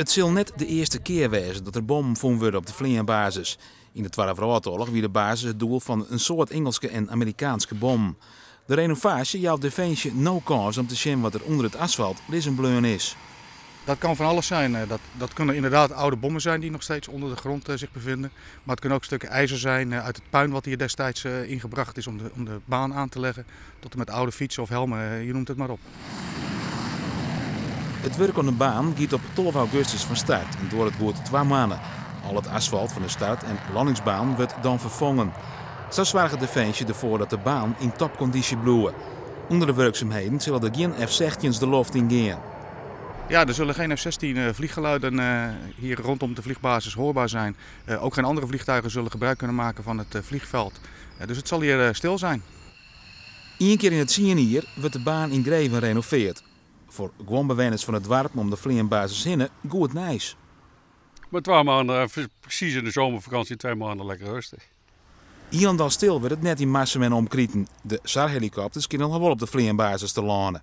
Het zal net de eerste keer wezen dat er bommen gevonden worden op de Vleenbasis. In de Tweede Wereldoorlog wie de basis het doel van een soort Engelse en Amerikaanse bom. De renovatie jouwt Defensie no kans om te zien wat er onder het asfalt lissenbleun is. Dat kan van alles zijn. Dat kunnen inderdaad oude bommen zijn die nog steeds onder de grond zich bevinden. Maar het kunnen ook stukken ijzer zijn uit het puin wat hier destijds ingebracht is om de baan aan te leggen. Tot en met oude fietsen of helmen, je noemt het maar op. Het werk aan de baan gaat op 12 augustus van start en door het wordt 2 maanden. Al het asfalt van de start- en landingsbaan wordt dan vervangen. Zo zorgt Defensie ervoor dat de baan in topconditie blijft. Onder de werkzaamheden zullen er geen F-16's de lucht in gaan. Ja, er zullen geen F-16 vlieggeluiden hier rondom de vliegbasis hoorbaar zijn. Ook geen andere vliegtuigen zullen gebruik kunnen maken van het vliegveld. Dus het zal hier stil zijn. Eén keer in het hier wordt de baan in Greven renoveerd. Voor gewoon bewoners van het dorp om de Vleenbasis heen goed nice. Maar 2 maanden, precies in de zomervakantie, 2 maanden lekker rustig. Hier en dan stil werd het net in Massum en omkrieten. De SAR-helikopters kunnen al wel op de Vleenbasis te landen.